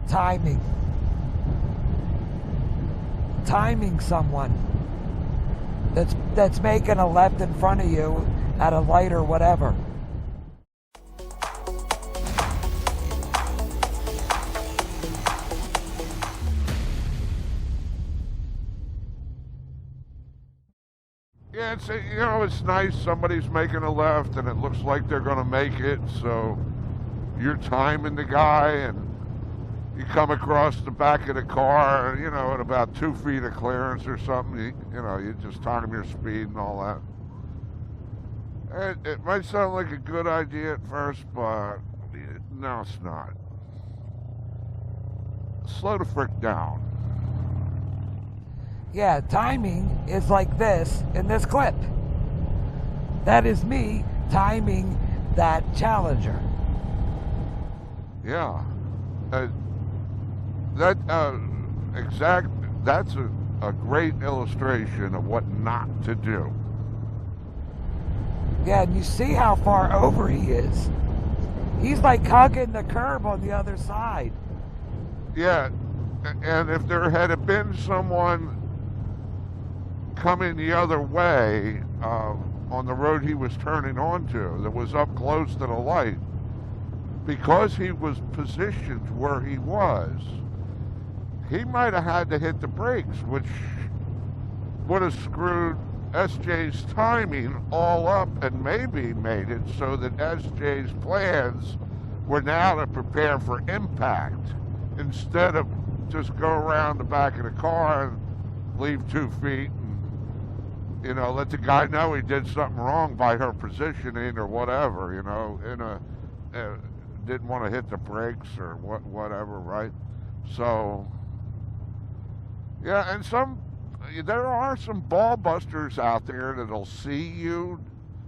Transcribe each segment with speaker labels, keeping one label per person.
Speaker 1: timing someone that's making a left in front of you at a light or whatever.
Speaker 2: Yeah, it's nice somebody's making a left and it looks like they're going to make it, so you're timing the guy and you come across the back of the car, at about 2 feet of clearance or something. You just time your speed and all that. It might sound like a good idea at first, but no, it's not. Slow the frick down.
Speaker 1: Yeah, timing is like this in this clip. That is me timing that Challenger.
Speaker 2: Yeah. That's a great illustration of what not to do.
Speaker 1: Yeah, and you see how far over he is. He's like hugging the curb on the other side.
Speaker 2: Yeah, and if there had been someone coming the other way on the road he was turning onto that was up close to the light, because he was positioned where he was, he might have had to hit the brakes, which would have screwed SJ's timing all up and maybe made it so that SJ's plans were now to prepare for impact instead of just go around the back of the car and leave 2 feet and, let the guy know he did something wrong by her positioning or whatever, didn't want to hit the brakes or whatever, right? So, yeah, and there are some ball busters out there that'll see you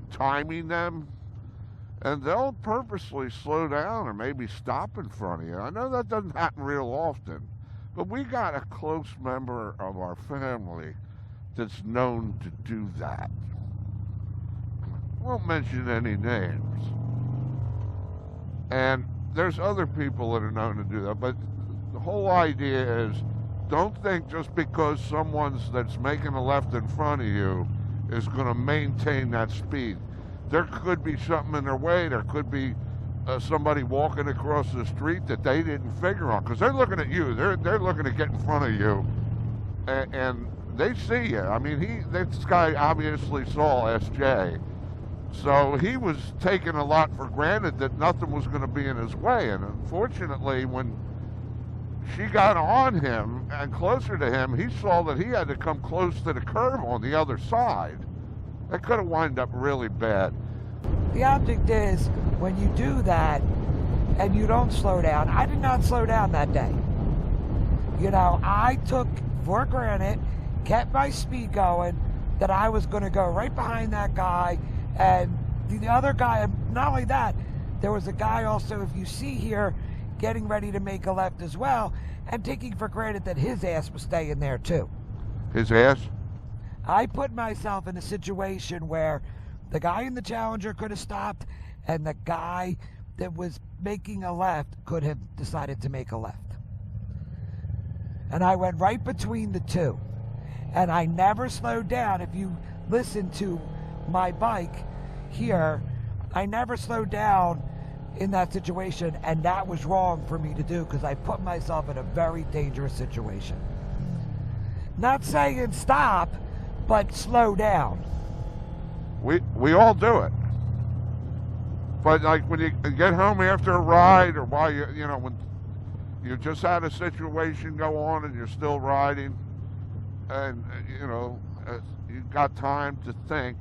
Speaker 2: timing them, and they'll purposely slow down or maybe stop in front of you. I know that doesn't happen real often, but we got a close member of our family that's known to do that. I won't mention any names. And there's other people that are known to do that, but the whole idea is don't think just because that's making a left in front of you is going to maintain that speed. There could be something in their way. There could be somebody walking across the street that they didn't figure on, because they're looking at you. They're looking to get in front of you, and they see you. I mean, this guy obviously saw SJ, so he was taking a lot for granted that nothing was going to be in his way. And unfortunately, when she got on him and closer to him, he saw that he had to come close to the curb on the other side. That could have wound up really bad.
Speaker 1: The object is, when you do that and you don't slow down, I did not slow down that day. I took for granted, kept my speed going, that I was going to go right behind that guy, and the other guy, not only that, there was a guy also, if you see here, getting ready to make a left as well, and taking for granted that his ass was staying there too.
Speaker 2: His ass?
Speaker 1: I put myself in a situation where the guy in the Challenger could have stopped, and the guy that was making a left could have decided to make a left. And I went right between the two. And I never slowed down. If you listen to my bike here, I never slowed down in that situation, and that was wrong for me to do because I put myself in a very dangerous situation. Not saying stop, but slow down.
Speaker 2: We all do it. But like when you get home after a ride, or while when you just had a situation go on and you're still riding, and you've got time to think,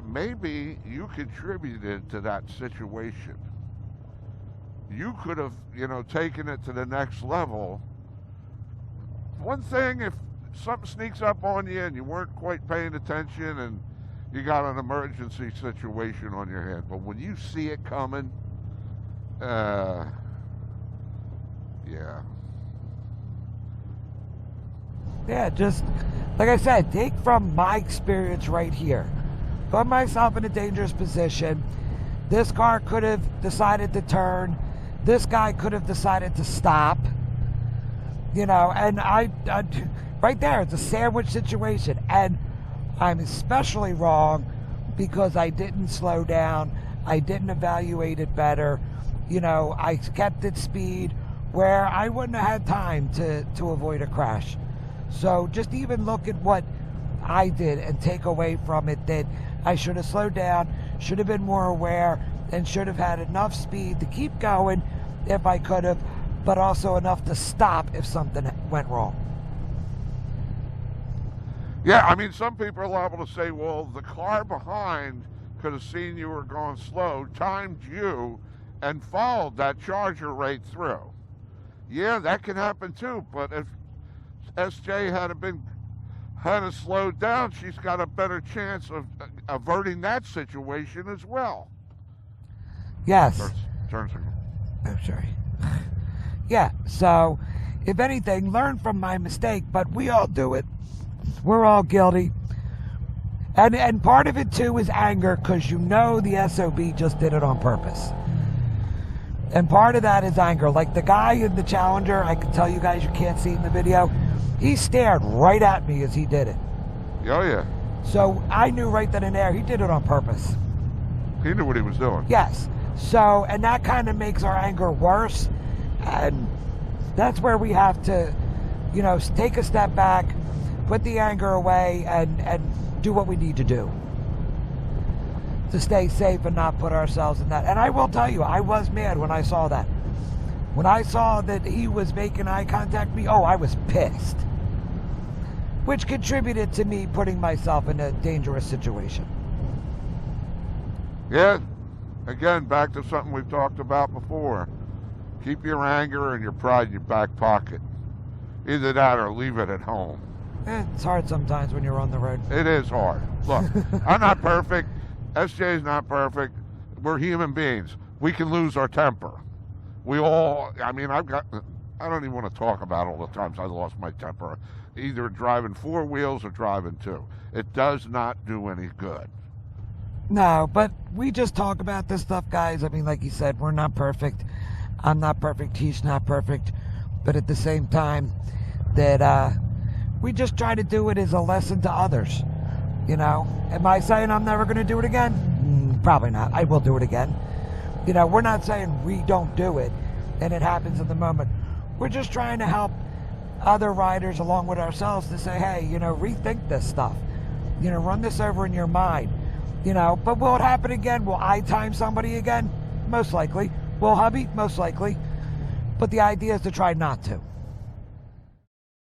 Speaker 2: maybe you contributed to that situation. You could have, taken it to the next level. One thing, if something sneaks up on you and you weren't quite paying attention and you got an emergency situation on your hand, but when you see it coming, yeah.
Speaker 1: Yeah, just, like I said, take from my experience right here. Put myself in a dangerous position. This car could have decided to turn This guy could have decided to stop, you know, and I right there, it's a sandwich situation. And I'm especially wrong because I didn't slow down. I didn't evaluate it better. You know, I kept at speed where I wouldn't have had time to avoid a crash. So just even look at what I did and take away from it that I should have slowed down, should have been more aware, and should have had enough speed to keep going if I could have, but also enough to stop if something went wrong.
Speaker 2: Yeah, I mean, some people are liable to say, well, the car behind could have seen you were going slow, timed you, and followed that charger right through. Yeah, that can happen too, but if SJ had slowed down, she's got a better chance of averting that situation as well.
Speaker 1: Yes.
Speaker 2: Turn signal.
Speaker 1: Oh, sorry. Yeah, so if anything, learn from my mistake, but we all do it. We're all guilty. And part of it too is anger, because you know the SOB just did it on purpose. And part of that is anger. Like the guy in the Challenger, I can tell you guys, you can't see in the video, he stared right at me as he did it.
Speaker 2: Oh, yeah.
Speaker 1: So I knew right then and there he did it on purpose.
Speaker 2: He knew what he was doing.
Speaker 1: Yes. So, and that kind of makes our anger worse. And that's where we have to, you know, take a step back, put the anger away, and do what we need to do to stay safe and not put ourselves in that. And I will tell you, I was mad when I saw that. When I saw that he was making eye contact with me, I was pissed. Which contributed to me putting myself in a dangerous situation.
Speaker 2: Yeah, again, back to something we've talked about before. Keep your anger and your pride in your back pocket. Either that or leave it at home.
Speaker 1: It's hard sometimes when you're on the road.
Speaker 2: It is hard. Look, I'm not perfect. SJ's not perfect. We're human beings. We can lose our temper. We all, I mean, I don't even want to talk about all the times I lost my temper, either driving four wheels or driving two. It does not do any good.
Speaker 1: No, but we just talk about this stuff, guys. I mean, like you said, we're not perfect. I'm not perfect. He's not perfect. But at the same time, that we just try to do it as a lesson to others. You know, am I saying I'm never going to do it again? Probably not. I will do it again. You know, we're not saying we don't do it and it happens in the moment. We're just trying to help other riders along with ourselves to say, hey, you know, rethink this stuff. You know, run this over in your mind. You know, but will it happen again? Will I time somebody again? Most likely. Will hubby? Most likely. But the idea is to try not to.